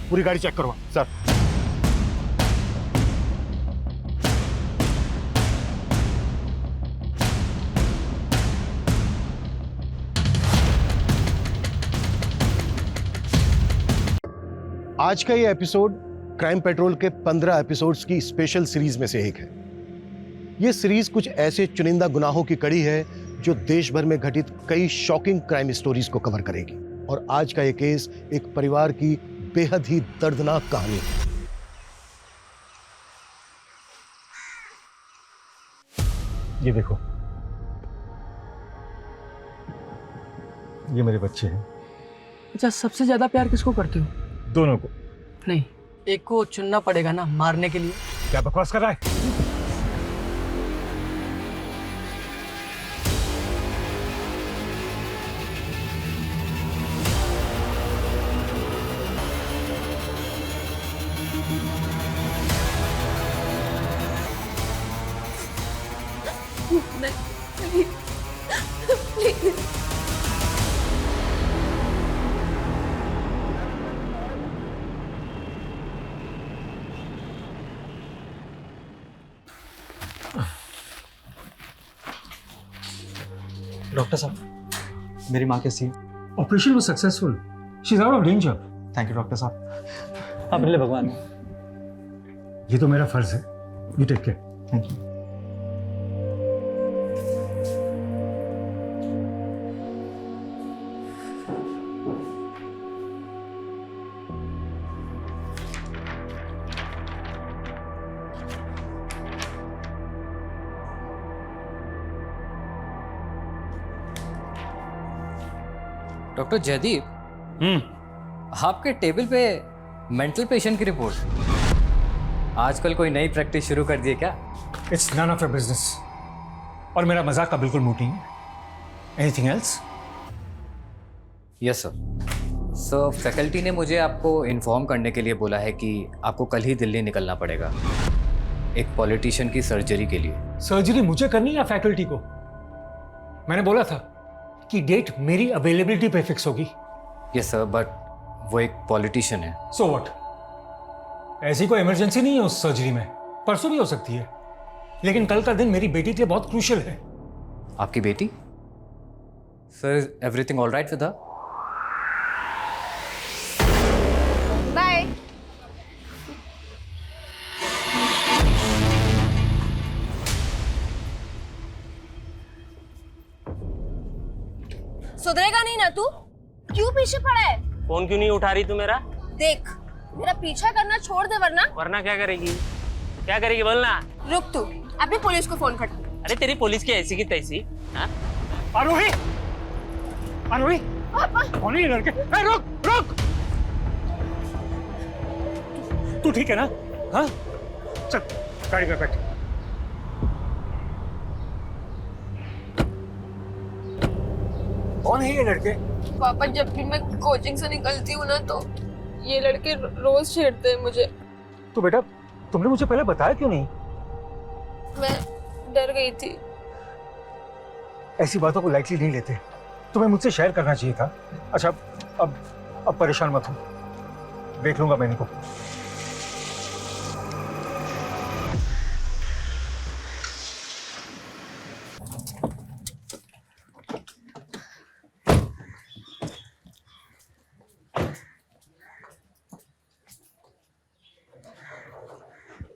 पूरी गाड़ी चेक करवा। सर। आज का ये एपिसोड क्राइम पेट्रोल के 15 एपिसोड्स की स्पेशल सीरीज में से एक है। ये सीरीज कुछ ऐसे चुनिंदा गुनाहों की कड़ी है जो देश भर में घटित कई शॉकिंग क्राइम स्टोरीज को कवर करेगी। और आज का ये केस एक परिवार की बेहद ही दर्दनाक कहानी है। ये देखो, ये मेरे बच्चे हैं। अच्छा, सबसे ज्यादा प्यार किसको करते हो? दोनों को। नहीं, एक को चुनना पड़ेगा ना मारने के लिए। क्या बकवास कर रहा है? डॉक्टर साहब, मेरी माँ कैसी है? Operation was successful. She is out of danger. Thank you doctor साहब, आप मिले भगवान। ये तो मेरा फर्ज है। You take care. Thank you. Doctor Jaydeep, आपके टेबल पे मेंटल पेशेंट की रिपोर्ट। आजकल कोई नई प्रैक्टिस शुरू कर दी है क्या? It's none of your business. और मेरा मजाक का बिल्कुल मूड नहीं है। Anything else? Yes sir. Sir, faculty ने मुझे आपको इन्फॉर्म करने के लिए बोला है कि आपको कल ही दिल्ली निकलना पड़ेगा एक पॉलिटिशियन की सर्जरी के लिए। सर्जरी मुझे करनी या फैकल्टी को? मैंने बोला था कि डेट मेरी अवेलेबिलिटी पे फिक्स होगी। यस सर, बट वो एक पॉलिटिशियन है। So what? ऐसी कोई इमरजेंसी नहीं है उस सर्जरी में। परसों भी हो सकती है। लेकिन कल का दिन मेरी बेटी के लिए बहुत क्रूशियल है। आपकी बेटी? Sir, everything all right with her? Bye. सुधरेगा नहीं ना तू? क्यों पीछे पड़ा है? फोन क्यों नहीं उठा रही तू मेरा? देख, मेरा पीछा करना छोड़ दे वरना। वरना क्या करेगी? क्या करेगी बोलना। रुक तू, अभी पुलिस को फोन कर। अरे तेरी पुलिस की ऐसी की तैसी। हाँ? आरोही, आरोही, कौन है ये लड़के? ए, रुक, रुक। तू ठीक है ना? हाँ? चल, गाड़ी में बैठ। कौन है ये लड़के? पापा, जब भी मैं कोचिंग से निकलती हूँ ना तो ये लड़के रोज छेड़ते हैं मुझे। तो बेटा, तुमने मुझे पहले बताया क्यों नहीं? मैं डर गई थी। ऐसी बातों को लाइटली नहीं लेते। तुम्हें मुझसे शेयर करना चाहिए था। अच्छा, अब परेशान मत हो, देख लूंगा मैं इनको।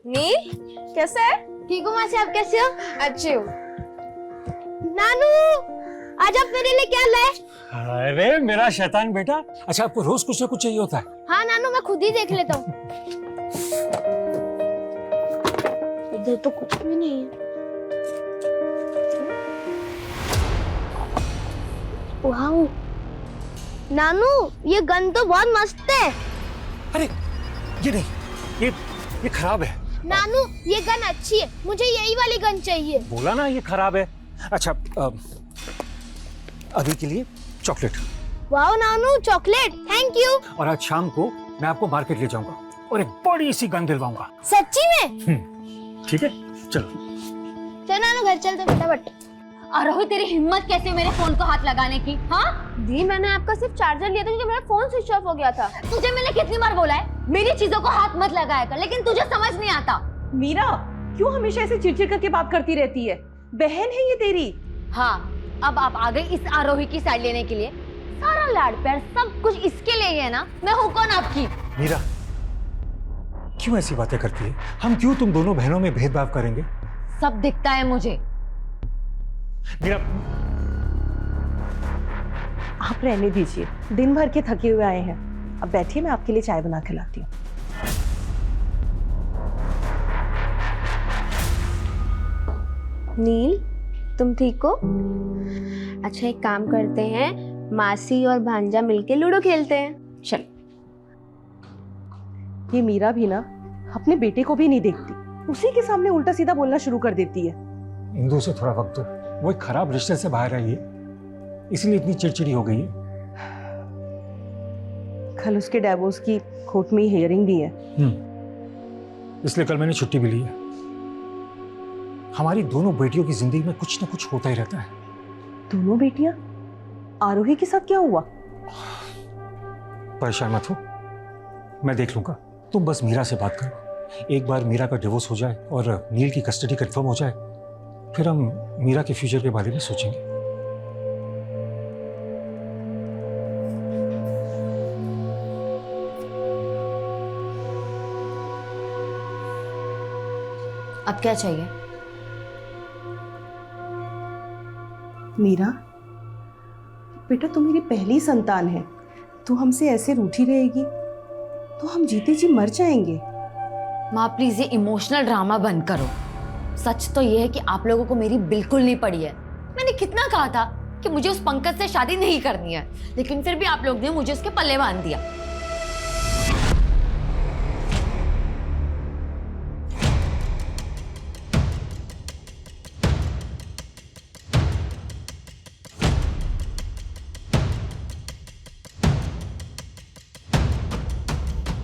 नील, कैसे है? ठीक हूँ मासी, आप कैसे हो? अच्छी हूँ। नानू, आज आप मेरे लिए क्या लाए? अरे मेरा शैतान बेटा। अच्छा, आपको रोज कुछ ना कुछ चाहिए होता है। हाँ नानू, मैं खुद ही देख लेता हूँ। इधर तो कुछ भी नहीं है। वाह नानू, ये गन तो बहुत मस्त है। अरे ये नहीं, ये खराब है। नानू, ये गन अच्छी है, मुझे यही वाली गन चाहिए। बोला ना ये खराब है। अच्छा, अभी के लिए चॉकलेट। वाह नानू, चॉकलेट, थैंक यू। और आज शाम को मैं आपको मार्केट ले जाऊंगा और एक बड़ी सी गन दिलवाऊंगा। सच्ची में? ठीक है, चलो। चल नानू, घर चलते फटाफट। आरोही तेरी हिम्मत कैसे हुई मेरे फोन को हाथ लगाने की? हाँ दी, मैंने आपका सिर्फ चार्जर लिया था क्योंकि मेरा फोन स्विच ऑफ हो गया था। तुझे मैंने कितनी बार बोला है मेरी चीजों को हाथ मत लगाया कर, लेकिन तुझे समझ नहीं आता। मीरा, क्यों हमेशा ऐसे चिड़चिड़ करके बात करती रहती है? बहन है ये तेरी। हाँ, अब आप आ गई इस आरोही की साइड लेने के लिए। सारा लाड प्यार सब कुछ इसके लिए ही है ना? मैं हूँ कौन आपकी? मीरा, क्यों ऐसी बातें करती है? हम क्यों तुम दोनों बहनों में भेदभाव करेंगे? सब दिखता है मुझे। मीरा, आप रहने दीजिए, दिन भर के थके हुए आए हैं। अब बैठिए, मैं आपके लिए चाय बना के लाती हूँ। नील, तुम ठीक हो? अच्छा, एक काम करते हैं, मासी और भांजा मिलके लूडो खेलते हैं। चल। ये मीरा भी ना अपने बेटे को भी नहीं देखती, उसी के सामने उल्टा सीधा बोलना शुरू कर देती है। इंदु से थोड़ा वक्त दो, वो एक खराब रिश्ते से बाहर आई है, इसलिए इतनी चिड़चिड़ी हो गई है। कल उसके डिवोर्स की कोर्ट में हियरिंग भी है। इसलिए कल मैंने छुट्टी भी ली है। हमारी दोनों बेटियों की जिंदगी में कुछ ना कुछ होता ही रहता है। दोनों बेटियां? आरोही के साथ क्या हुआ? परेशान मत हो, मैं देख लूंगा। तुम बस मीरा से बात करो। एक बार मीरा का डिवोर्स हो जाए और नील की कस्टडी कंफर्म हो जाए, फिर हम मीरा के फ्यूचर के बारे में सोचेंगे। अब क्या चाहिए? मीरा, बेटा तू मेरी पहली संतान है, तू हमसे ऐसे रूठी रहेगी तो हम जीते जी मर जाएंगे। माँ प्लीज ये इमोशनल ड्रामा बंद करो। सच तो ये है कि आप लोगों को मेरी बिल्कुल नहीं पड़ी है। मैंने कितना कहा था कि मुझे उस पंकज से शादी नहीं करनी है, लेकिन फिर भी आप लोग ने मुझे उसके पल्ले बांध दिया।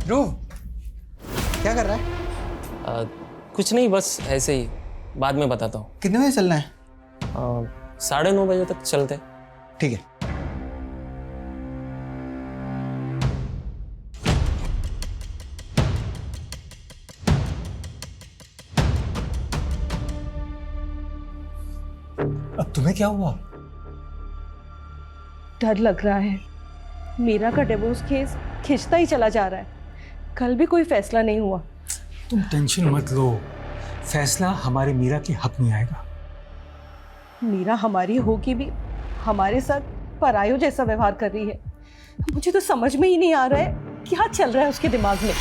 ध्रुव, क्या कर रहा है? कुछ नहीं, बस ऐसे ही, बाद में बताता हूँ। कितने बजे चलना है? 9:30 बजे तक चलते। ठीक है। अब तुम्हें क्या हुआ? डर लग रहा है, मीरा का डिवोर्स केस खिंचता ही चला जा रहा है। कल भी कोई फैसला नहीं हुआ। तुम टेंशन मत लो, फैसला हमारे मीरा के हक में आएगा। मीरा हमारी होगी भी हमारे साथ परायों जैसा व्यवहार कर रही है। मुझे तो समझ में ही नहीं आ रहा है क्या चल रहा है उसके दिमाग में।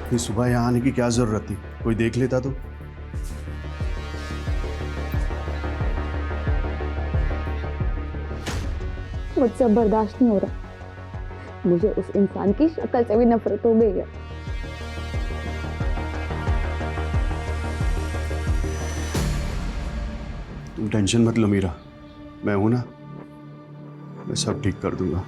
इतनी सुबह यहाँ आने की क्या जरूरत थी? कोई देख लेता तो। मुझसे बर्दाश्त नहीं हो रहा। मुझे उस इंसान की शक्ल से भी नफरत हो गई है। तुम टेंशन मत लो मीरा, मैं हूं ना, मैं सब ठीक कर दूंगा।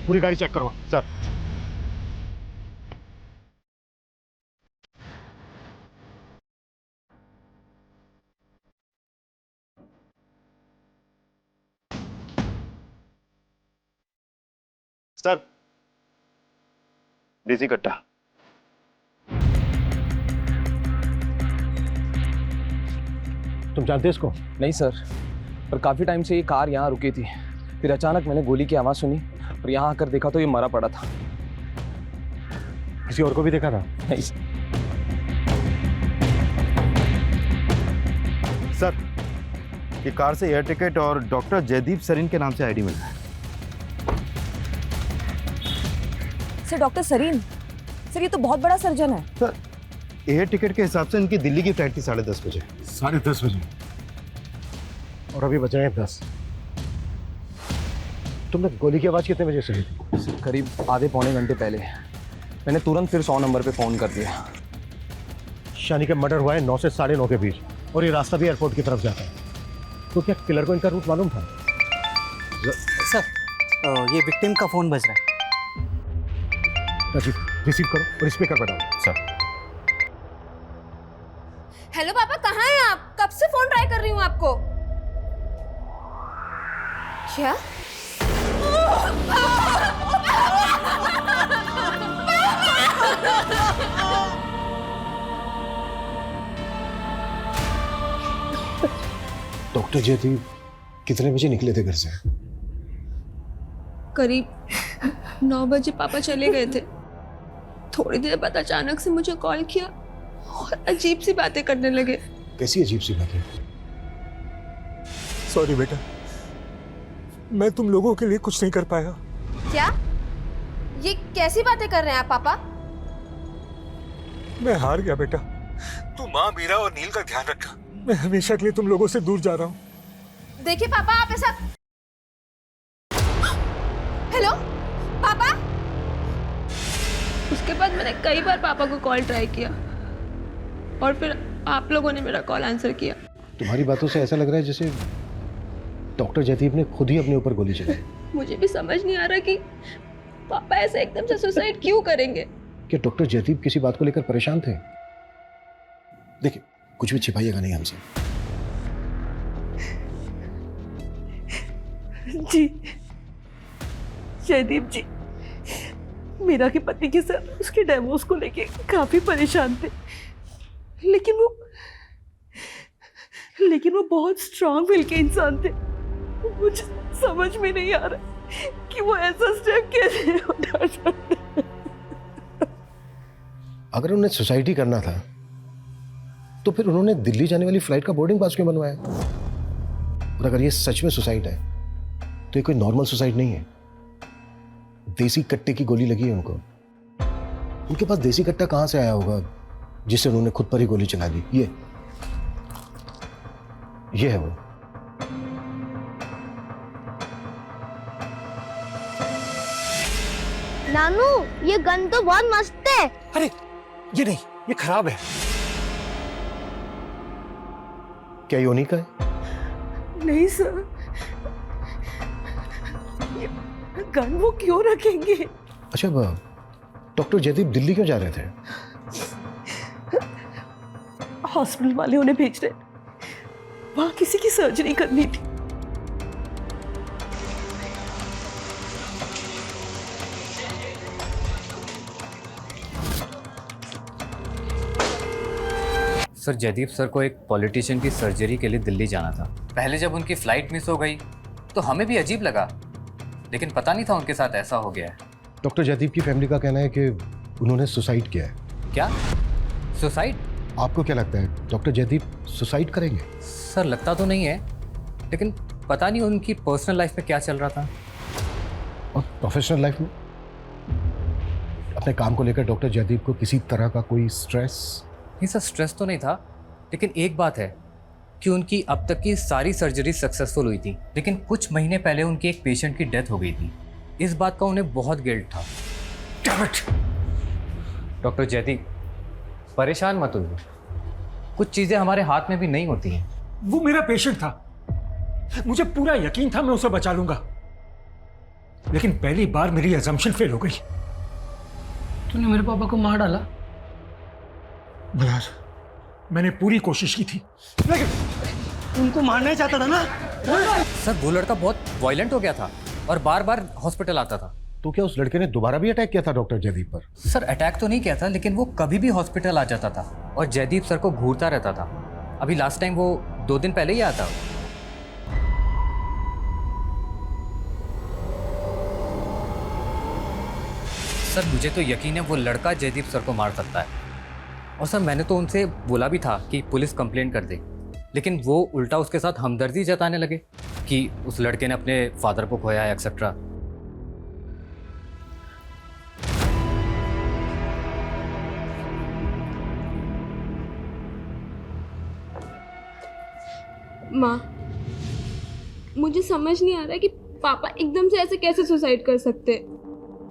पूरी गाड़ी चेक करो सर। सर, देसी कट्टा। तुम जानते इसको? नहीं सर, पर काफ़ी टाइम से ये कार यहाँ रुकी थी। फिर अचानक मैंने गोली की आवाज़ सुनी और यहाँ आकर देखा तो ये मरा पड़ा था। किसी और को भी देखा था? नहीं सर, ये कार से एयर टिकट और डॉक्टर जयदीप सरीन के नाम से आईडी मिला है। सर, डॉक्टर सरीन सर, ये तो बहुत बड़ा सर्जन है। सर, एयर टिकट के हिसाब से इनकी दिल्ली की फ्लाइट थी 10:30 बजे। 10:30 बजे और अभी बज रहे हैं 10। तुमने गोली की आवाज़ कितने बजे सुनी थी? करीब आधे पौने घंटे पहले। मैंने तुरंत फिर 100 नंबर पे फ़ोन कर दिया। शानी का मर्डर हुआ है 9 से 9:30 के बीच और ये रास्ता भी एयरपोर्ट की तरफ जाता है। तो क्या किलर को इनका रूट मालूम था? सर, ये विक्टिम का फोन बज रहा है। राजीव, रिसीव करो और स्पीकर पर डालो। सर, हेलो पापा, कहाँ हैं आप? कब से फोन ट्राई कर रही हूँ आपको। क्या? डॉक्टर जयदीप कितने बजे निकले थे घर से? करीब 9 बजे पापा चले गए थे। थोड़ी देर बाद अचानक से मुझे कॉल किया और अजीब सी बातें करने लगे। कैसी अजीब सी बातें? सॉरी बेटा, मैं तुम लोगों के लिए कुछ नहीं कर पाया। क्या? ये कैसी बातें कर रहे हैं आप पापा? मैं हार गया बेटा। तू माँ, मीरा और नील का ध्यान रखना। मैं हमेशा के लिए तुम लोगों से दूर जा रहा हूँ। देखिए पापा, आप ऐसा। हेलो पापा। उसके बाद मैंने कई बार पापा को कॉल ट्राई किया और फिर आप लोगों ने मेरा कॉल आंसर किया। तुम्हारी बातों से ऐसा लग रहा है जैसे डॉक्टर जयदीप ने खुद ही अपने ऊपर गोली चलाई। मुझे भी समझ नहीं आ रहा कि पापा ऐसे एकदम से सुसाइड क्यों करेंगे। क्या डॉक्टर जयदीप किसी बात को लेकर परेशान थे? देखिए, कुछ भी छिपाइएगा नहीं हमसे। जी जयदीप जी, मीरा के पति के साथ उसके डिवोर्स को लेके काफी परेशान थे, लेकिन वो बहुत स्ट्रांग विल के इंसान थे। मुझे समझ में नहीं आ रहा कि वो ऐसा स्टेप कैसे उठा सकते। अगर उन्हें सुसाइड ही करना था तो फिर उन्होंने दिल्ली जाने वाली फ्लाइट का बोर्डिंग पास क्यों बनवाया? और अगर ये सच में सुसाइड है तो ये कोई नॉर्मल सुसाइड नहीं है। देसी कट्टे की गोली लगी है उनको। उनके पास देसी कट्टा कहां से आया होगा जिससे उन्होंने खुद पर ही गोली चला दी? ये है वो। नानू, ये गन तो बहुत मस्त है। अरे ये नहीं, ये खराब है। क्या ये उन्हीं का है? नहीं सर, ये गन वो क्यों रखेंगे? अच्छा, डॉक्टर जयदीप दिल्ली क्यों जा रहे थे? हॉस्पिटल वाले उन्हें भेज रहे, वहां किसी की सर्जरी करनी थी। सर, जयदीप सर को एक पॉलिटिशियन की सर्जरी के लिए दिल्ली जाना था। पहले जब उनकी फ्लाइट मिस हो गई तो हमें भी अजीब लगा, लेकिन पता नहीं था उनके साथ ऐसा हो गया है। डॉक्टर जयदीप की फैमिली का कहना है कि उन्होंने सुसाइड किया है। क्या? सुसाइड? आपको क्या लगता है डॉक्टर जयदीप सुसाइड करेंगे? सर, लगता तो नहीं है, लेकिन पता नहीं उनकी पर्सनल लाइफ में क्या चल रहा था। और प्रोफेशनल लाइफ में? अपने काम को लेकर डॉक्टर जयदीप को किसी तरह का कोई स्ट्रेस? नहीं सर, स्ट्रेस तो नहीं था, लेकिन एक बात है कि उनकी अब तक की सारी सर्जरी सक्सेसफुल हुई थी, लेकिन कुछ महीने पहले उनके एक पेशेंट की डेथ हो गई थी। इस बात का उन्हें बहुत गिल्ट था। डॉक्टर जयदीप, परेशान मत होइए, कुछ चीज़ें हमारे हाथ में भी नहीं होती हैं। वो मेरा पेशेंट था, मुझे पूरा यकीन था मैं उसे बचा लूंगा, लेकिन पहली बार मेरी अजम्पशन फेल हो गई। तूने मेरे पापा को मार डाला? बलार, मैंने पूरी कोशिश की थी, लेकिन उनको मारना चाहता था ना। सर, वो लड़का बहुत वायलेंट हो गया था और बार बार हॉस्पिटल आता था। तो क्या उस लड़के ने दोबारा भी अटैक किया था डॉक्टर जयदीप पर? सर अटैक तो नहीं किया था, लेकिन वो कभी भी हॉस्पिटल आ जाता था और जयदीप सर को घूरता रहता था। अभी लास्ट टाइम वो 2 दिन पहले ही आया था। सर मुझे तो यकीन है वो लड़का जयदीप सर को मार सकता है। और सर मैंने तो उनसे बोला भी था कि पुलिस कंप्लेन कर दे, लेकिन वो उल्टा उसके साथ हमदर्दी जताने लगे कि उस लड़के ने अपने फादर को खोया है एक्सेट्रा। माँ, मुझे समझ नहीं आ रहा कि पापा एकदम से ऐसे कैसे सुसाइड कर सकते।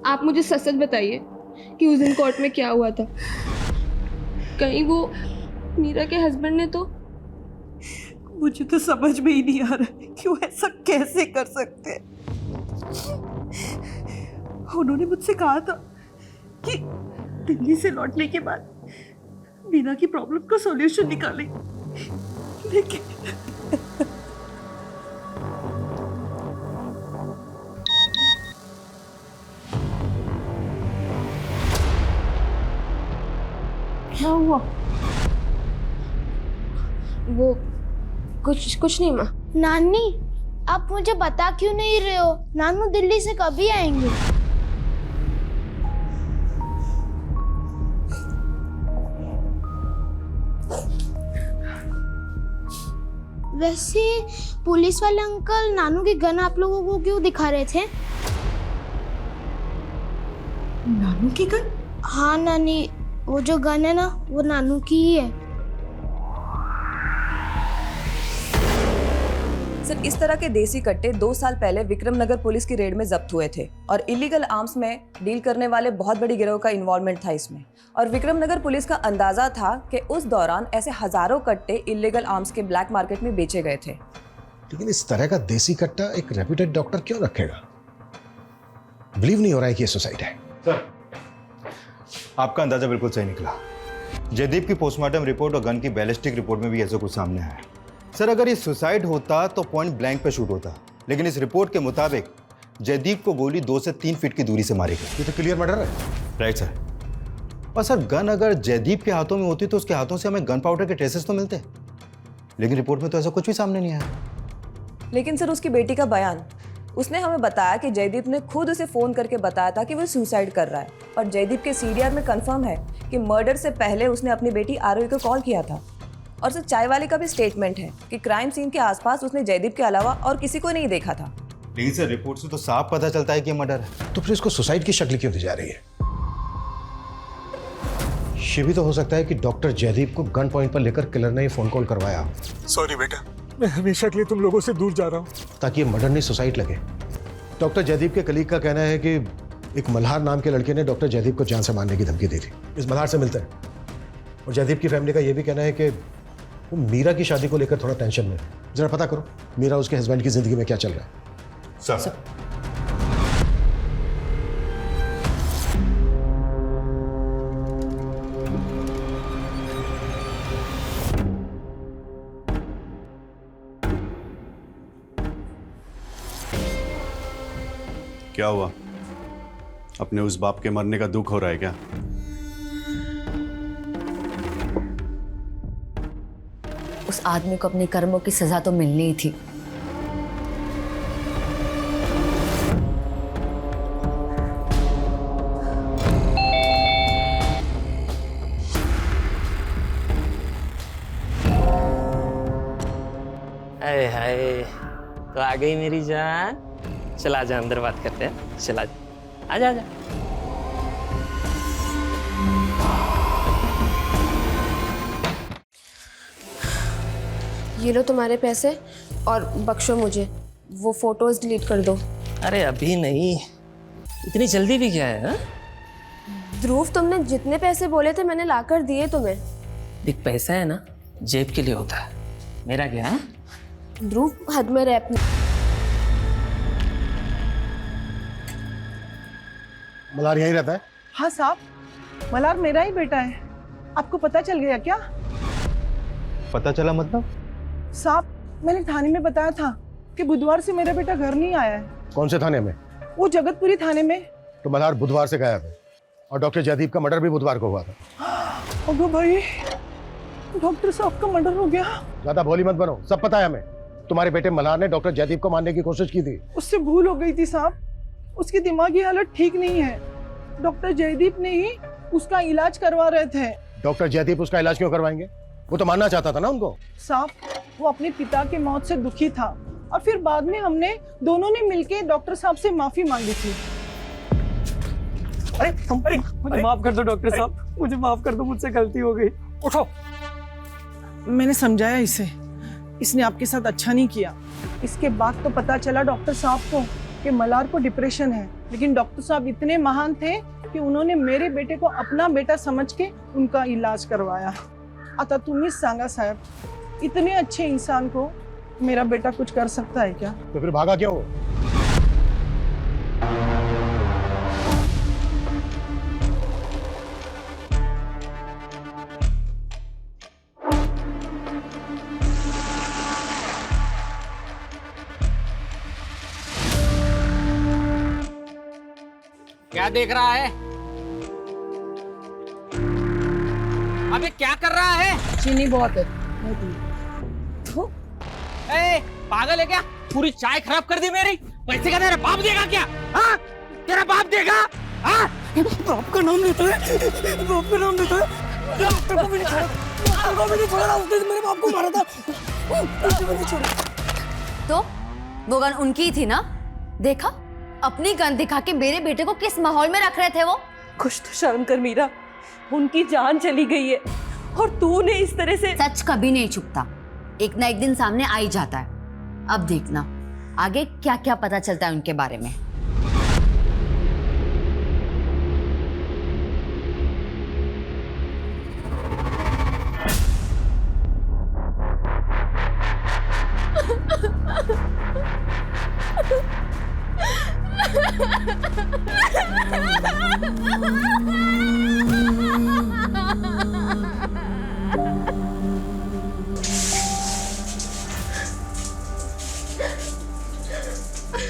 आप मुझे सच सच बताइए कि उस दिन कोर्ट में क्या हुआ था। कहीं वो मीरा के हस्बैंड ने तो। मुझे तो समझ में ही नहीं आ रहा है कि वो ऐसा कैसे कर सकते। उन्होंने मुझसे कहा था कि दिल्ली से लौटने के बाद मीरा की प्रॉब्लम का सॉल्यूशन निकालें, लेकिन क्या हुआ? वो कुछ नहीं माँ। नानी, आप मुझे बता क्यों नहीं रहे हो? नानू दिल्ली से कभी आएंगे? वैसे पुलिस वाले अंकल नानू की गन आप लोगों को क्यों दिखा रहे थे? नानू की गन? हाँ नानी, वो जो गन है ना, वो नानू की ही है। सर इस तरह के देसी कट्टे 2 साल पहले विक्रमनगर पुलिस की रेड में जब्त हुए थे और इलीगल आर्म्स में डील करने वाले बहुत बड़ी गिरोह का इन्वॉल्वमेंट था इसमें। और विक्रमनगर पुलिस का अंदाजा था कि उस दौरान ऐसे हजारों कट्टे इलीगल आर्म्स के ब्लैक मार्केट में बेचे गए थे। लेकिन इस तरह का देसी कट्टा एक रेप्यूटेड डॉक्टर क्यों रखेगा? बिलीव नहीं हो रहा है कि ये सुसाइड है। सर आपका अंदाजा बिल्कुल सही निकला। जयदीप की पोस्टमार्टम रिपोर्ट और गन की बैलिस्टिक रिपोर्ट में भी ऐसा कुछ सामने आया। सर अगर ये सुसाइड होता तो पॉइंट ब्लैंक पे शूट होता, लेकिन इस रिपोर्ट के मुताबिक जयदीप को गोली 2 से 3 फीट की दूरी से मारी गई। ये तो क्लियर मर्डर है। Right sir. और सर गन अगर जयदीप के हाथों में होती तो उसके हाथों से हमें गन पाउडर के ट्रेसेस तो मिलते, लेकिन रिपोर्ट में तो ऐसा कुछ भी सामने नहीं आया। लेकिन सर उसकी बेटी का बयान, उसने हमें बताया कि जयदीप ने खुद उसे फोन करके बताया था कि वो सुसाइड कर रहा है। और जयदीप के सीडीआर में कंफर्म है कि मर्डर से पहले उसने अपनी बेटी आरोही को कॉल किया था। और सर चाय वाले का भी स्टेटमेंट है कि क्राइम सीन के आसपास उसने जयदीप के अलावा और किसी को नहीं देखा था। लेकिन सर रिपोर्ट से तो साफ पता चलता है कि मर्डर है। तो फिर इसको सुसाइड की शक्ल क्यों दी जा रही है? ये भी तो हो सकता है कि डॉक्टर जयदीप को गन पॉइंट पर लेकर किलर ने फोन कॉल करवाया। सॉरी बेटा, मैं हमेशा के लिए तुम लोगों से दूर जा रहा हूँ। ताकि ये मर्डर नहीं सुसाइड लगे। डॉक्टर जयदीप के कलीग का कहना है कि एक मल्हार नाम के लड़के ने डॉक्टर जयदीप को जान से मारने की धमकी दी थी। इस मल्हार से मिलते हैं। और जयदीप की फैमिली का यह भी कहना है कि वो मीरा की शादी को लेकर थोड़ा टेंशन में। जरा पता करो मीरा उसके हस्बैंड की जिंदगी में क्या चल रहा है। सर क्या हुआ? अपने उस बाप के मरने का दुख हो रहा है क्या? उस आदमी को अपने कर्मों की सजा तो मिलनी ही थी। अरे हाय, तो आ गई मेरी जान। चला जा, अंदर बात करते हैं। चला जा, आजा आजा। ये लो तुम्हारे पैसे और बख्शो मुझे, वो फोटोज डिलीट कर दो। अरे अभी नहीं, इतनी जल्दी भी क्या है? ध्रुव, तुमने जितने पैसे बोले थे मैंने लाकर दिए तुम्हें। देख पैसा है ना, जेब के लिए होता है, मेरा क्या है? ध्रुव हद में रह अपनी। मल्हार यहीं रहता है? हाँ साहब, मल्हार मेरा ही बेटा है। आपको पता चल गया क्या? पता चला मतलब? साहब मैंने थाने में बताया था कि बुधवार से मेरा बेटा घर नहीं आया है। कौन से थाने में? वो जगतपुरी थाने में। तो मल्हार बुधवार से गायब है और डॉक्टर जयदीप का मर्डर भी बुधवार को हुआ था। अगो भाई, डॉक्टर साहब का मर्डर हो गया। ज्यादा भोली मत बनो, सब पता है हमें। तुम्हारे बेटे मल्हार ने डॉक्टर जयदीप को मारने की कोशिश की थी। उससे भूल हो गई थी साहब, उसकी दिमागी हालत ठीक नहीं है। डॉक्टर जयदीप ने ही उसका इलाज करवा रहे थे। डॉक्टर जयदीप उसका इलाज क्यों करवाएंगे? वो तो मारना चाहता था ना उनको। साहब, वो अपने पिता के मौत से दुखी था और फिर बाद में हमने दोनों ने मिलके डॉक्टर साहब से माफी मांगी थी। अरे मुझे माफ कर दो डॉक्टर साहब, मुझे माफ कर दो, मुझसे गलती हो गई। उठो। मैंने समझाया इसे, इसने आपके साथ अच्छा नहीं किया। इसके बाद तो पता चला डॉक्टर साहब को कि मल्हार को डिप्रेशन है, लेकिन डॉक्टर साहब इतने महान थे कि उन्होंने मेरे बेटे को अपना बेटा समझ के उनका इलाज करवाया। आता तुम्हीच सांगा साहब, इतने अच्छे इंसान को मेरा बेटा कुछ कर सकता है क्या? तो फिर भागा क्यों? क्या देख रहा है? अबे क्या कर रहा है? चीनी बहुत है। तो ए, पागल है क्या? पूरी चाय खराब कर दी मेरी। पैसे का तेरा बाप देगा क्या? हाँ? तेरा बाप देगा? हाँ? बाप का नाम लेता है, बाप का नाम लेता है। डॉक्टर को भी नहीं छोड़ा, डॉक्टर को भी नहीं छोड़ा, उसने मेरे बाप को मारा था। डॉक्टर को नहीं छोड़ा। तो वो गन उनकी ही थी ना? देखा, अपनी गन दिखा के मेरे बेटे को किस माहौल में रख रहे थे वो। कुछ तो शर्म कर मीरा, उनकी जान चली गई है और तूने इस तरह से। सच कभी नहीं छुपता, एक ना एक दिन सामने आ ही जाता है। अब देखना आगे क्या क्या पता चलता है उनके बारे में।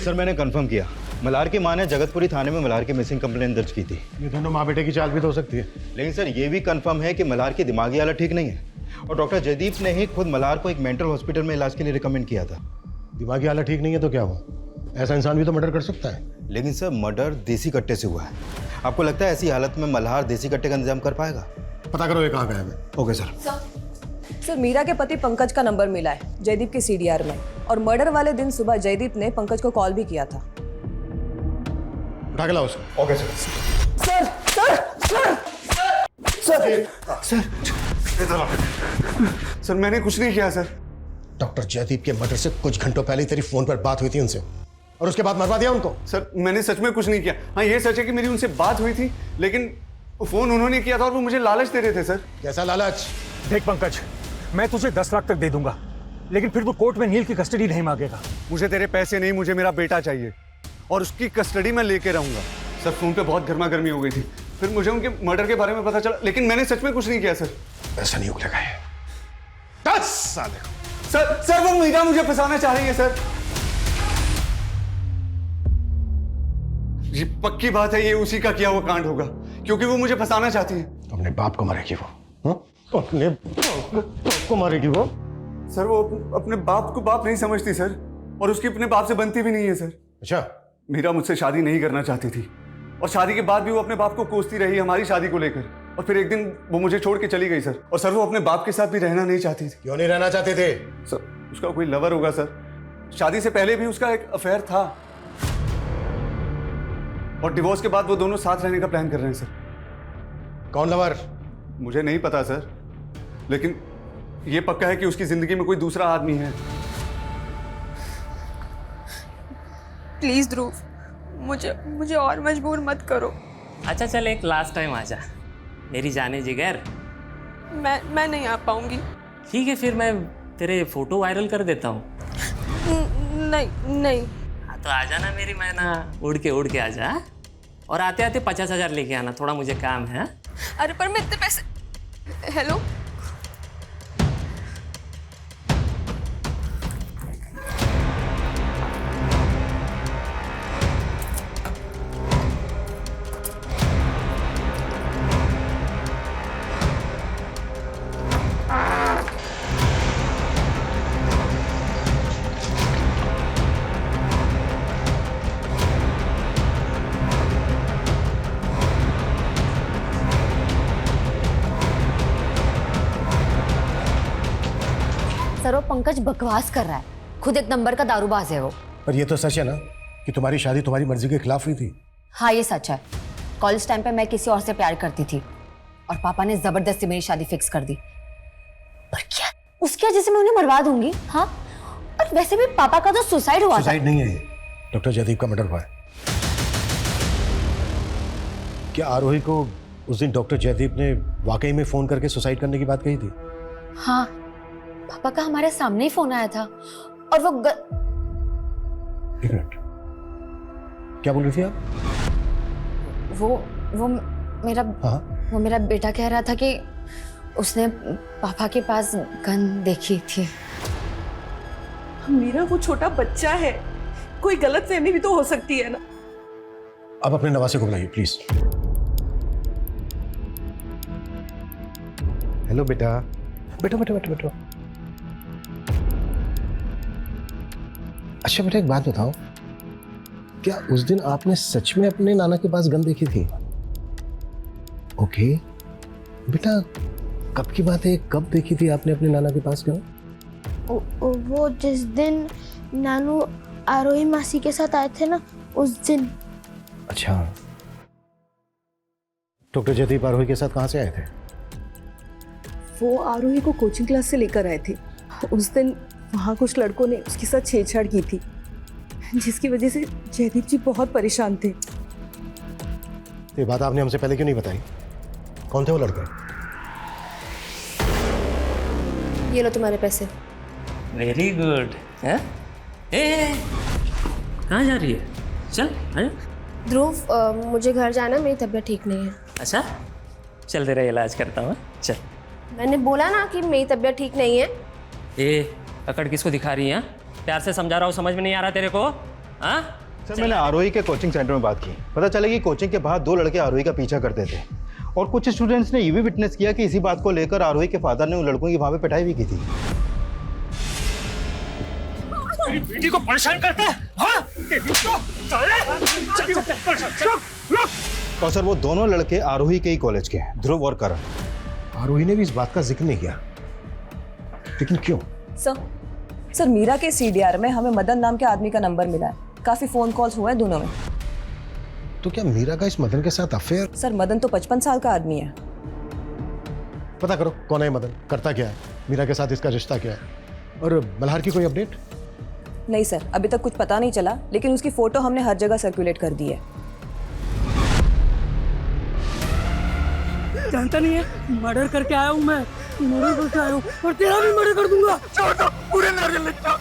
सर मैंने कंफर्म किया, मल्हार की मां ने जगतपुरी थाने में मल्हार की मिसिंग कंप्लेंट दर्ज की थी। ये दोनों माँ बेटे की चाल भी तो हो सकती है। लेकिन सर ये भी कंफर्म है कि मल्हार की दिमागी हालत ठीक नहीं है और डॉक्टर जयदीप ने ही खुद मल्हार को एक मेंटल हॉस्पिटल में इलाज के लिए रिकमेंड किया था। दिमागी हालत ठीक नहीं है तो क्या हुआ? ऐसा इंसान भी तो मर्डर कर सकता है। लेकिन सर मर्डर देसी कट्टे से हुआ है। आपको लगता है ऐसी हालत में मल्हार देसी कट्टे का इंतजाम कर पाएगा? पता करो ये कहाँ गया है। Okay sir. सर मीरा के पति पंकज का नंबर मिला है जयदीप के सीडीआर में, और मर्डर वाले दिन सुबह जयदीप ने पंकज को कॉल भी किया था। उठा के लाओ उसको। Okay sir. Sir sir sir sir sir मैंने कुछ नहीं किया सर। डॉक्टर जयदीप के मर्डर से कुछ घंटों पहले तेरी फोन पर बात हुई थी उनसे और उसके बाद मरवा दिया उनको। सर मैंने सच में कुछ नहीं किया। हाँ ये सच है कि मेरी उनसे बात हुई थी, लेकिन फोन उन्होंने किया था और वो मुझे लालच दे रहे थे सर। कैसा लालच? देख पंकज, मैं तुझे 10 लाख तक दे दूंगा, लेकिन फिर तू कोर्ट में नील की कस्टडी नहीं मांगेगा। मुझे तेरे पैसे नहीं, मुझे मेरा बेटा चाहिए और उसकी कस्टडी मैं लेके रहूंगा। सर फोन पे बहुत गर्मा गर्मी हो गई थी, फिर मुझे उनके मर्डर के बारे में पता चला, लेकिन मैंने सच में कुछ नहीं किया सर। ऐसा नहीं उगलेगा ये। 10 साल। सर वो मीरा मुझे फंसाना चाह रही है सर। ये पक्की बात है, ये उसी का किया हुआ कांड होगा, क्योंकि वो मुझे फंसाना चाहती है। अपने बाप को मारेगी वो। अपने बाप को मारेगी वो। सर वो अपने बाप को बाप नहीं समझती सर, और उसकी अपने बाप से बनती भी नहीं है सर। अच्छा, मीरा मुझसे शादी नहीं करना चाहती थी और शादी के बाद भी वो अपने बाप को कोसती रही हमारी शादी को लेकर, और फिर एक दिन वो मुझे छोड़ के चली गई सर। और सर वो अपने बाप के साथ भी रहना नहीं चाहती थी। क्यों नहीं रहना चाहते थे? सर उसका कोई लवर होगा सर, शादी से पहले भी उसका एक अफेयर था, और डिवोर्स के बाद वो दोनों साथ रहने का प्लान कर रहे हैं सर। कौन लवर? मुझे नहीं पता सर, लेकिन ये पक्का है कि उसकी जिंदगी में कोई दूसरा आदमी है। प्लीज ध्रुव, मुझे और मजबूर मत करो। अच्छा चल एक लास्ट टाइम आ जा मेरी जाने जिगर। मैं नहीं आ पाऊंगी। ठीक है फिर मैं तेरे फोटो वायरल कर देता हूँ। नहीं। हाँ तो आ जाना मेरी मैना, उड़ के आ जा, और आते आते 50,000 लेके आना, थोड़ा मुझे काम है। अरे पर मैं इतने पैसे। हेलो पंकज बकवास कर रहा है, खुद एक नंबर का दारूबाज है वो। पर ये तो सच है ना कि तुम्हारी शादी तुम्हारी मर्जी के खिलाफ हुई थी। हाँ ये सच है। कॉलेज टाइम पे मैं किसी और से प्यार करती थी और पापा ने जबरदस्ती मेरी शादी फिक्स कर दी। पर क्या उसकी वजह से मैं उन्हें मरवा दूंगी? हाँ, और वैसे भी पापा का तो सुसाइड हुआ था। सुसाइड नहीं है ये, डॉक्टर जयदीप का मर्डर हुआ है। क्या आरोही को उस दिन डॉक्टर जयदीप ने वाकई में फोन करके सुसाइड करने की बात कही थी? हाँ, पापा का हमारे सामने ही फोन आया था और वो एक मिनट, क्या बोल रही थी आप? वो मेरा हाँ? वो मेरा बेटा कह रहा था कि उसने पापा के पास गन देखी थी। मेरा वो छोटा बच्चा है, कोई गलतफहमी भी तो हो सकती है ना। अब अपने नवासे को बुलाइए प्लीज। हेलो बेटा, बैठो बैठो बैठो बैठो। अच्छा बेटा, एक बात बताओ, क्या उस दिन आपने सच में अपने नाना के पास गन देखी थी? ओके बेटा, कब की बात है, कब देखी थी आपने अपने नाना के पास गन? वो जिस दिन नानू आरोही मासी के साथ आए थे ना, उस दिन। अच्छा, डॉक्टर जयदीप आरोही के साथ कहाँ से आए थे? वो आरोही को कोचिंग क्लास से लेकर आए थे। उस दिन वहाँ कुछ लड़कों ने उसके साथ छेड़छाड़ की थी, जिसकी वजह से जयदीप जी बहुत परेशान थे। ये बात आपने हमसे पहले क्यों नहीं बताई? कौन थे वो लड़के? ये लो तुम्हारे पैसे। Very good. है कहाँ जा रही है? चल आजा। ध्रुव, मुझे घर जाना, मेरी तबीयत ठीक नहीं है। अच्छा चल, तेरा इलाज करता हूँ। चल। मैंने बोला ना कि मेरी तबीयत ठीक नहीं है। अकड़ किसको दिखा रही है? प्यार से समझा रहा हूँ, समझ में नहीं आ रहा तेरे को? हाँ सर, मैंने आरोही के कोचिंग सेंटर में बात की। पता चला कि कोचिंग के बाहर 2 लड़के आरोही का पीछा करते थे और कुछ स्टूडेंट्स ने ये भी विटनेस किया कि इसी बात को लेकर आरोही के फादर ने उन लड़कों की वहां पे पिटाई भी की थी। बेटी को परेशान करता है? हाँ? और सर, वो दोनों लड़के आरोही के ही कॉलेज के हैं, ध्रुव और करण। आरोही ने भी इस बात का जिक्र नहीं किया, लेकिन क्यों? सर मीरा के सीडीआर में हमें मदन नाम के आदमी का नंबर मिला है। काफी फोन कॉल्स हुए हैं दोनों में। तो क्या मीरा का इस मदन के साथ अफेयर? सर मदन तो 55 साल का आदमी है। पता करो कौन है मदन, करता क्या है, मीरा के साथ इसका रिश्ता क्या है। और मल्हार की कोई अपडेट? नहीं सर, अभी तक कुछ पता नहीं चला, लेकिन उसकी फोटो हमने हर जगह सर्कुलेट कर दी है। जानता नहीं है, मर्डर करके आया हूँ मैं, मर्डर करके आया हूँ और तेरा भी मर्डर कर दूंगा। छोड़ दो, पूरे नारियल ले जाओ।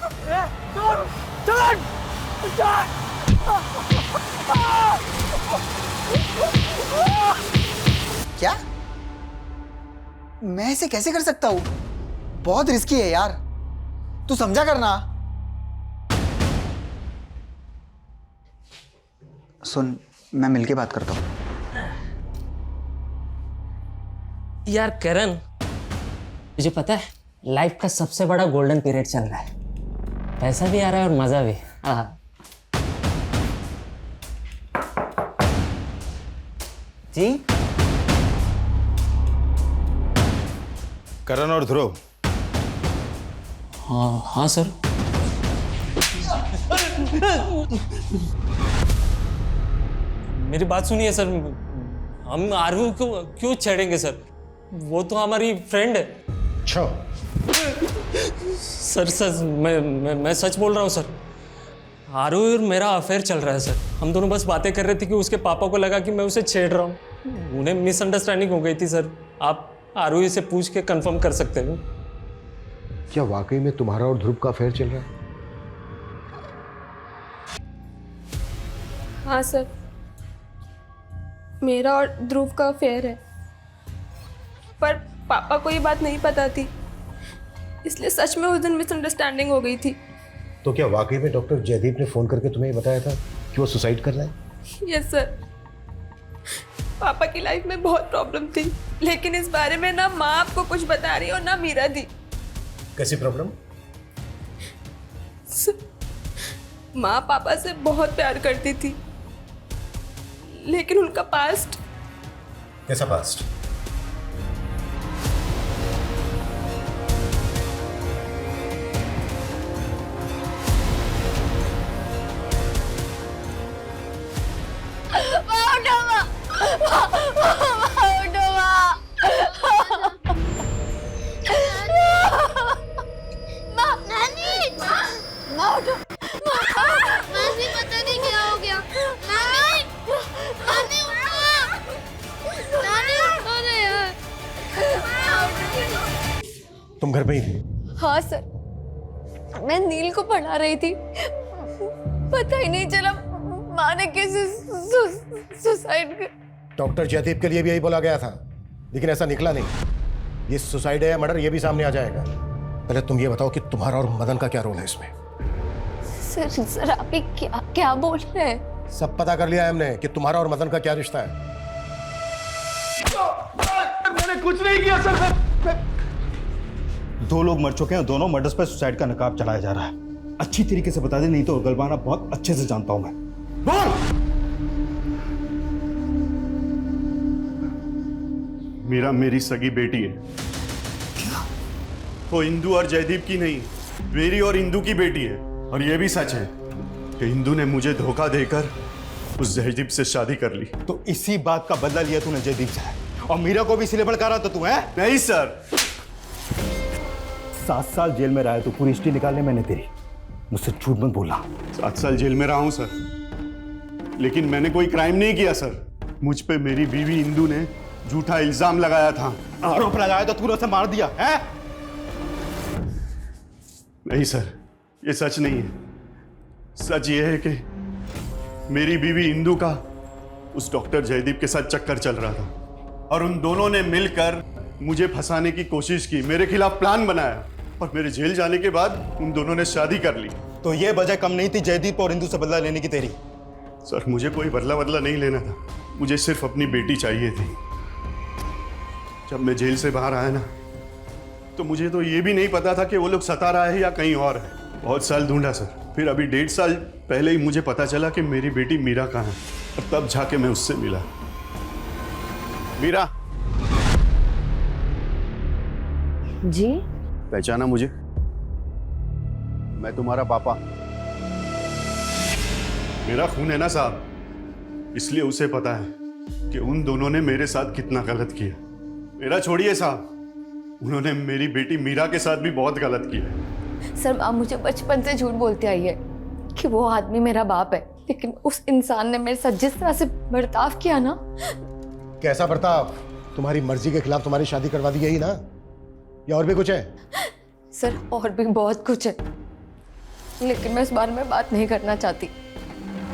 चल क्या? मैं ऐसे कैसे कर सकता हूँ? बहुत रिस्की है यार, तू समझा करना। सुन, मैं मिलके बात करता हूँ। यार करण, तुझे पता है लाइफ का सबसे बड़ा गोल्डन पीरियड चल रहा है। पैसा भी आ रहा है और मजा भी। हाँ जी। करण और ध्रुव। हाँ हाँ सर। मेरी बात सुनिए सर, हम आरोही को क्यों छेड़ेंगे सर? वो तो हमारी फ्रेंड है। अच्छा सर मैं सच बोल रहा हूँ सर। आरोही और मेरा अफेयर चल रहा है सर। हम दोनों बस बातें कर रहे थे कि उसके पापा को लगा कि मैं उसे छेड़ रहा हूँ। उन्हें मिसअंडरस्टैंडिंग हो गई थी सर। आप आरोही से पूछ के कंफर्म कर सकते हो। क्या वाकई में तुम्हारा और ध्रुव का अफेयर चल रहा है? हाँ सर, मेरा और ध्रुव का अफेयर है, पर पापा को ये बात नहीं पता थी, इसलिए सच में उस दिन मिसअंडरस्टैंडिंग हो गई थी। तो क्या वाकई में डॉक्टर जयदीप ने फोन करके तुम्हें बताया था कि वो सुसाइड कर रहा है? Yes sir. पापा की लाइफ में बहुत प्रॉब्लम थी, लेकिन इस बारे में ना माँ आपको कुछ बता रही और ना मीरा दी। कैसी प्रॉब्लम? माँ पापा से बहुत प्यार करती थी, लेकिन उनका पास्ट। कैसा पास्ट? मासी पता नहीं क्या हो गया। नानी, नानी उठो, नानी उठो ना यार। तुम घर पे ही थी? हाँ सर, मैं नील को पढ़ा रही थी, पता ही नहीं चला माँ ने कैसे सुसाइड कर। डॉक्टर जयदीप के लिए भी यही बोला गया था, लेकिन ऐसा निकला नहीं। ये सुसाइड है या मर्डर, ये भी सामने आ जाएगा। पहले तुम ये बताओ कि तुम्हारा और मदन का क्या रोल है इसमें? सर आप ये क्या बोल रहे हैं? सब पता कर लिया है हमने कि तुम्हारा और मदन का क्या रिश्ता है। मैंने कुछ नहीं किया सर। दो लोग मर चुके हैं, दोनों मर्डर्स पर सुसाइड का नकाब चलाया जा रहा है। अच्छी तरीके से बता दे, नहीं तो गलबाना बहुत अच्छे से जानता हूं मैं। बोल। मीरा मेरी सगी बेटी है। वो इंदू और जयदीप की नहीं, मेरी और इंदू की बेटी है। और ये भी सच है कि इंदू ने मुझे धोखा देकर उस जयदीप से शादी कर ली। तो इसी बात का बदला लिया तूने जयदीप से, और मीरा को भी इसीलिए भड़का था तू, है? नहीं सर। 7 साल जेल में रहा है, तो पूरी हिस्ट्री निकालने मैंने तेरी। मुझसे झूठ मत बोलना। 7 साल जेल में रहा हूं सर, लेकिन मैंने कोई क्राइम नहीं किया सर। मुझ पे मेरी बीवी इंदू ने झूठा इल्जाम लगाया था। आरोप लगाया तो तूने उसे मार दिया है? नहीं सर, ये सच नहीं है। सच ये है कि मेरी बीवी इंदू का उस डॉक्टर जयदीप के साथ चक्कर चल रहा था, और उन दोनों ने मिलकर मुझे फंसाने की कोशिश की, मेरे खिलाफ प्लान बनाया, और मेरे जेल जाने के बाद उन दोनों ने शादी कर ली। तो ये वजह कम नहीं थी जयदीप और इंदू से बदला लेने की तेरी? सर मुझे कोई बदला नहीं लेना था, मुझे सिर्फ अपनी बेटी चाहिए थी। जब मैं जेल से बाहर आया ना, तो मुझे तो ये भी नहीं पता था कि वो लोग सता रहा है या कहीं और है। बहुत साल ढूंढा सर, फिर अभी 1.5 साल पहले ही मुझे पता चला कि मेरी बेटी मीरा कहाँ है, और तब जाके मैं उससे मिला। मीरा। जी? पहचाना मुझे? मैं तुम्हारा पापा। मेरा खून है ना साहब, इसलिए उसे पता है कि उन दोनों ने मेरे साथ कितना गलत किया। मेरा छोड़िए साहब, उन्होंने मेरी बेटी मीरा के साथ भी बहुत गलत किया। सर आप मुझे बचपन से झूठ बोलते आई है कि वो आदमी मेरा बाप है, लेकिन उस इंसान ने मेरे साथ जिस तरह से बर्ताव किया ना। कैसा बर्ताव? तुम्हारी मर्जी के खिलाफ तुम्हारी शादी करवा दी, यही ना? या और भी कुछ है? सर और भी बहुत कुछ है, लेकिन मैं इस बारे में बात नहीं करना चाहती।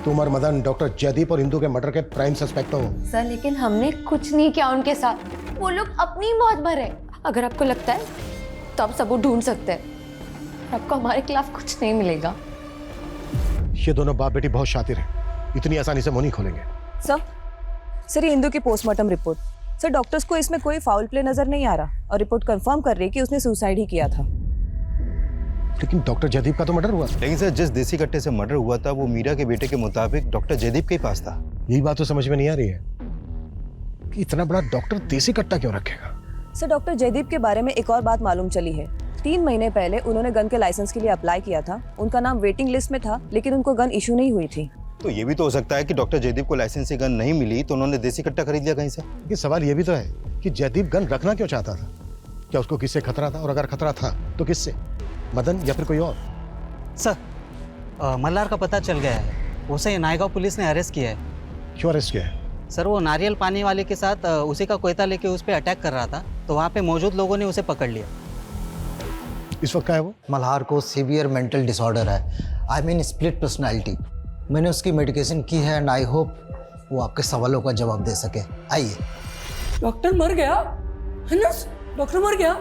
तुम और मदन डॉक्टर जयदीप और इंदू के मर्डर के प्राइम सस्पेक्ट हो। सर लेकिन हमने कुछ नहीं किया उनके साथ, वो लोग अपनी मौत भरे। अगर आपको लगता है तो आप सबूत ढूंढ सकते हैं, आपको हमारे खिलाफ कुछ नहीं मिलेगा। ये दोनों बाप बेटी बहुत शातिर हैं, इतनी आसानी से मुंह नहीं खोलेंगे। सर ये इंदू की पोस्टमार्टम रिपोर्ट। सर डॉक्टर्स को इसमें कोई फाउल प्ले नजर नहीं आ रहा, और रिपोर्ट कंफर्म कर रही है कि उसने सुसाइड ही किया था। लेकिन डॉक्टर जयदीप का तो मर्डर हुआ। लेकिन सर जिस देसी कट्टे से मर्डर हुआ था वो मीरा के बेटे के मुताबिक डॉक्टर जयदीप के ही पास था। यही बात तो समझ में नहीं आ रही है कि इतना बड़ा डॉक्टर देसी कट्टा क्यों रखेगा। सर डॉक्टर जयदीप के बारे में एक और बात मालूम चली है। 3 महीने पहले उन्होंने गन के लाइसेंस के लिए अप्लाई किया था, उनका नाम वेटिंग लिस्ट में था, लेकिन उनको गन इशू नहीं हुई थी। तो ये भी तो हो सकता है कि डॉक्टर जयदीप को लाइसेंस से गन नहीं मिली, तो उन्होंने देसी कट्टा खरीद लिया कहीं से। ये सवाल ये भी तो है कि जयदीप गन रखना क्यों चाहता था? क्या उसको किससे खतरा था, और अगर खतरा था तो किससे? मदन या फिर कोई और? सर मल्हार का पता चल गया है, उसे नायगांव पुलिस ने अरेस्ट किया है। क्यों अरेस्ट किया है? सर वो नारियल पानी वाले के साथ उसी का कोयता लेके उस पर अटैक कर रहा था, तो वहाँ पे मौजूद लोगों ने उसे पकड़ लिया। इस वक्त क्या है वो? मल्हार को सीवियर मेंटल डिसऑर्डर है, आई मीन स्प्लिट पर्सनालिटी। मैंने उसकी मेडिकेशन की है, एंड आई होप वो आपके सवालों का जवाब दे सके। आइए। डॉक्टर मर गया है ना? डॉक्टर मर गया,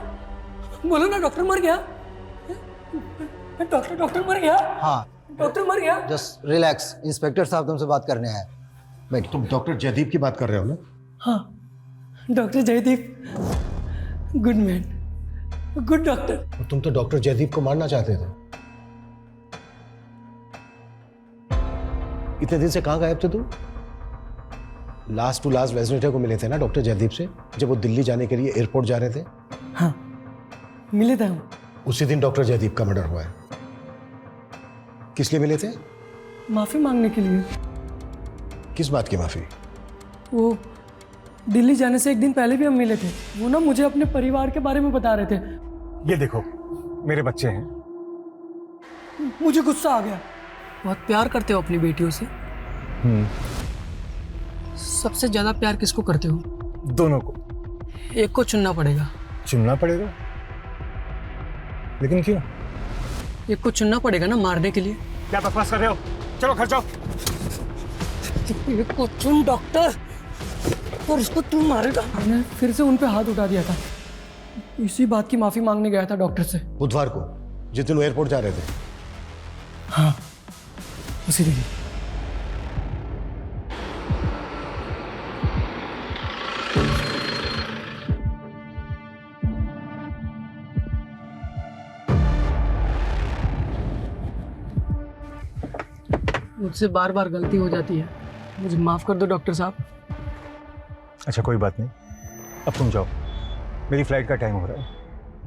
बोलो ना डॉक्टर मर गया। डॉक्टर मर गया। हाँ डॉक्टर मर गया। जस्ट रिलैक्स, इंस्पेक्टर साहब तुमसे बात करने हैं। बैठ। तुम डॉक्टर जयदीप की बात कर रहे हो ना? हाँ doctor Jaydeep, good man, good doctor. तुम तो डॉक्टर जयदीप को मारना चाहते थे। इतने दिन से कहाँ गायब थे तुम? लास्ट टू लास्ट वेडनेसडे को मिले थे ना डॉक्टर जयदीप से, जब वो दिल्ली जाने के लिए एयरपोर्ट जा रहे थे। हाँ मिले थे हम। उसी दिन डॉक्टर जयदीप का मर्डर हुआ है। किस लिए मिले थे? माफी मांगने के लिए। किस बात की माफी? वो दिल्ली जाने से एक दिन पहले भी हम मिले थे, वो ना मुझे अपने परिवार के बारे में बता रहे थे। ये देखो मेरे बच्चे हैं, मुझे गुस्सा आ गया। बहुत प्यार करते हो अपनी बेटियों से? सबसे ज्यादा प्यार किसको करते हो? दोनों को। एक को चुनना पड़ेगा। चुनना पड़ेगा? लेकिन क्यों? एक को चुनना पड़ेगा ना मारने के लिए। क्या बकवास कर रहे हो? चलो घर जाओ। एक को चुन डॉक्टर, और उसको तू मारेगा। मैंने फिर से उन पे हाथ उठा दिया था। इसी बात की माफी मांगने गया था डॉक्टर से। बुधवार को जिस दिन वो एयरपोर्ट जा रहे थे। हाँ, उसी दिन। मुझसे बार बार गलती हो जाती है, मुझे माफ कर दो डॉक्टर साहब। अच्छा कोई बात नहीं, अब तुम जाओ, मेरी फ्लाइट का टाइम हो रहा है।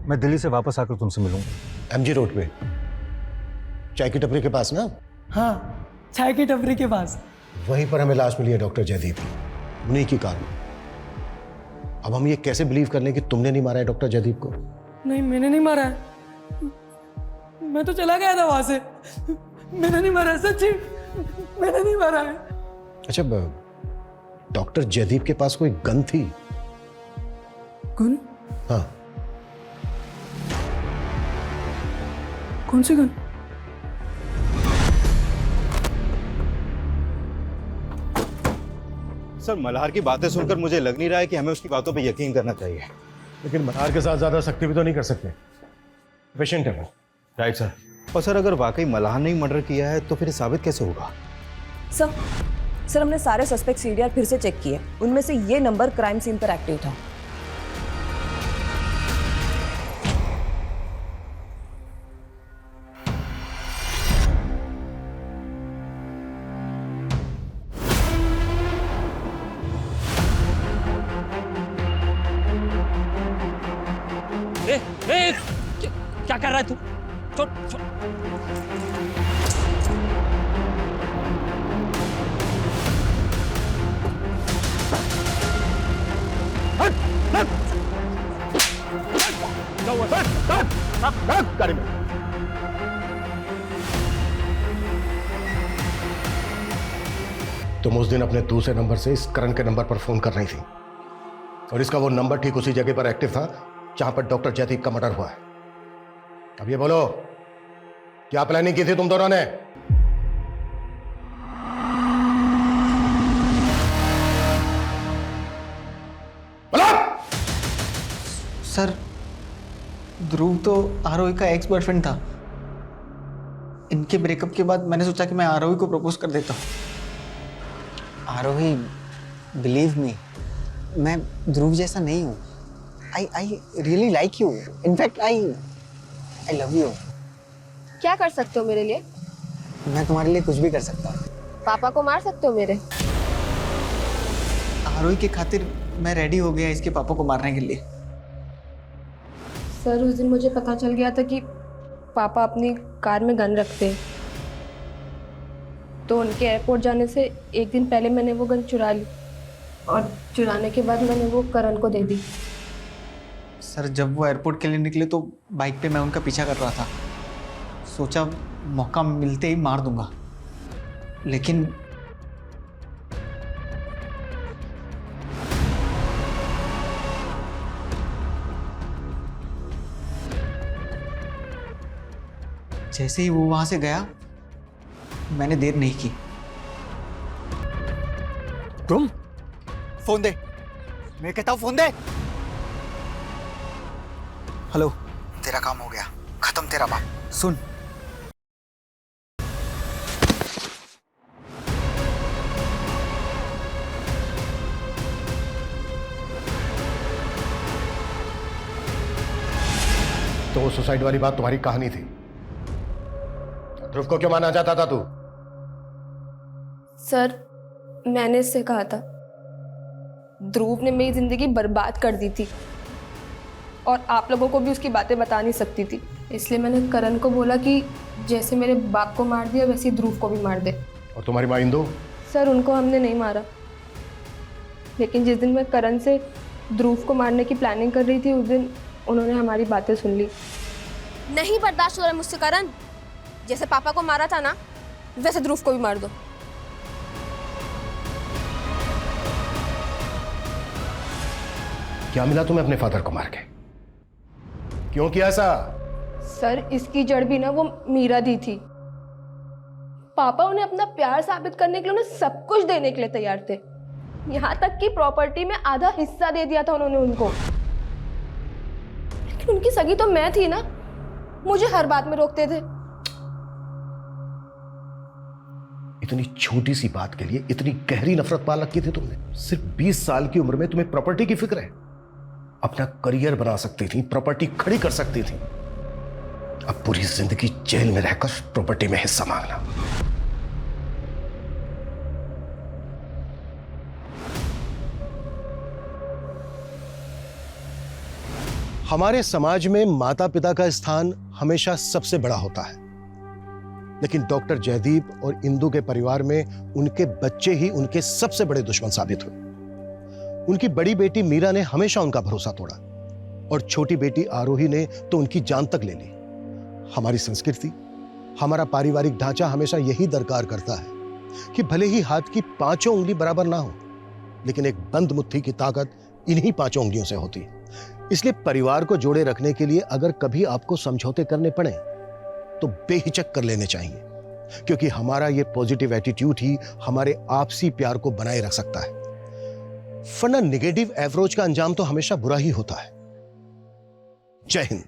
मैं दिल्ली से वापस आकर तुमसे मिलूंगा। एमजी रोड पे चाय की टपरी के पास ना? हाँ, चाय की टपरी के पास। वहीं पर हमें लाश मिली है डॉक्टर जयदीप, उन्हीं की कार में। अब हम ये कैसे बिलीव कर लें कि तुमने नहीं मारा है डॉक्टर जयदीप को? नहीं, मैंने नहीं मारा है। मैं तो चला गया था वहां से। मैंने नहीं मारा है, सच्ची मैंने नहीं मारा है। अच्छा, डॉक्टर जयदीप के पास कोई गन थी? गन? हाँ। कौन सी गन? सर, मल्हार की बातें सुनकर मुझे लग नहीं रहा है कि हमें उसकी बातों पे यकीन करना चाहिए। लेकिन मल्हार के साथ ज्यादा सख्ती भी तो नहीं कर सकते, पेशेंट है वो। Right sir. और सर, अगर वाकई मल्हार ने ही मर्डर किया है तो फिर साबित कैसे होगा? सर हमने सारे सस्पेक्ट सीडीआर फिर से चेक किए, उनमें से ये नंबर क्राइम सीन पर एक्टिव था। क्या कर रहा है तू? गाड़ी में। तुम उस दिन अपने दूसरे नंबर से इस करण के नंबर पर फोन कर रही थी, और इसका वो नंबर ठीक उसी जगह पर एक्टिव था जहां पर डॉक्टर जयदीप का मर्डर हुआ है। अब ये बोलो, क्या प्लानिंग की थी तुम दोनों ने? सर, ध्रुव तो आरोही का एक्स बॉयफ्रेंड था। इनके ब्रेकअप के बाद मैंने सोचा कि मैं आरोही को प्रपोज कर देता हूँ। आरोही, बिलीव मी, मैं ध्रुव जैसा नहीं हूँ। I really like you. In fact I love you. क्या कर सकते हो मेरे लिए? मैं तुम्हारे लिए कुछ भी कर सकता हूँ। पापा को मार सकते हो मेरे? आरोही के खातिर मैं रेडी हो गया इसके पापा को मारने के लिए। सर, उस दिन मुझे पता चल गया था कि पापा अपनी कार में गन रखते हैं, तो उनके एयरपोर्ट जाने से एक दिन पहले मैंने वो गन चुरा ली, और चुराने के बाद मैंने वो करण को दे दी। सर, जब वो एयरपोर्ट के लिए निकले तो बाइक पे मैं उनका पीछा कर रहा था। सोचा मौका मिलते ही मार दूंगा, लेकिन जैसे ही वो वहां से गया, मैंने देर नहीं की। तुम फोन दे, मैं कहता हूं फोन दे। हेलो, तेरा काम हो गया, खत्म तेरा बाप। सुन, तो वो सुसाइड वाली बात तुम्हारी कहानी थी। ध्रुव को क्यों मारना चाहता था तू? सर, मैंने इससे कहा था, ध्रुव ने मेरी जिंदगी बर्बाद कर दी थी, और आप लोगों को भी उसकी बातें बता नहीं सकती थी। इसलिए मैंने करण को बोला कि जैसे मेरे बाप को मार दिया वैसे ही ध्रुव को भी मार दे। और तुम्हारी माँ इंदु? सर, उनको हमने नहीं मारा, लेकिन जिस दिन मैं करण से ध्रुव को मारने की प्लानिंग कर रही थी, उस दिन उन्होंने हमारी बातें सुन ली। नहीं बर्दाश्त हो रहा है मुझसे करण। जैसे पापा को मारा था ना, वैसे ध्रुव को भी मार दो। क्या मिला तुम्हें अपने फादर को मार के? क्यों किया ऐसा? सर, इसकी जड़ भी ना वो मीरा दी थी। पापा उन्हें अपना प्यार साबित करने के लिए उन्हें सब कुछ देने के लिए तैयार थे। यहाँ तक कि प्रॉपर्टी में आधा हिस्सा दे दिया था उन्होंने उनको। लेकिन उनकी सगी तो मैं थी ना, मुझे हर बात में रोकते थे। इतनी छोटी सी बात के लिए इतनी गहरी नफरत पाल रखी थी तुमने? सिर्फ 20 साल की उम्र में तुम्हें प्रॉपर्टी की फिक्र है? अपना करियर बना सकती थी, प्रॉपर्टी खड़ी कर सकती थी। अब पूरी जिंदगी जेल में रहकर प्रॉपर्टी में हिस्सा मांगना। हमारे समाज में माता पिता का स्थान हमेशा सबसे बड़ा होता है, लेकिन डॉक्टर जयदीप और इंदु के परिवार में उनके बच्चे ही उनके सबसे बड़े दुश्मन साबित हुए। उनकी बड़ी बेटी मीरा ने हमेशा उनका भरोसा तोड़ा और छोटी बेटी आरोही ने तो उनकी जान तक ले ली। हमारी संस्कृति, हमारा पारिवारिक ढांचा हमेशा यही दरकार करता है कि भले ही हाथ की 5 उंगली बराबर ना हो, लेकिन एक बंद मुट्ठी की ताकत इन्हीं 5 उंगलियों से होती है। इसलिए परिवार को जोड़े रखने के लिए अगर कभी आपको समझौते करने पड़े तो बेहिचक कर लेने चाहिए, क्योंकि हमारा ये पॉजिटिव एटीट्यूड ही हमारे आपसी प्यार को बनाए रख सकता है। वरना नेगेटिव एवरोज का अंजाम तो हमेशा बुरा ही होता है। जय हिंद।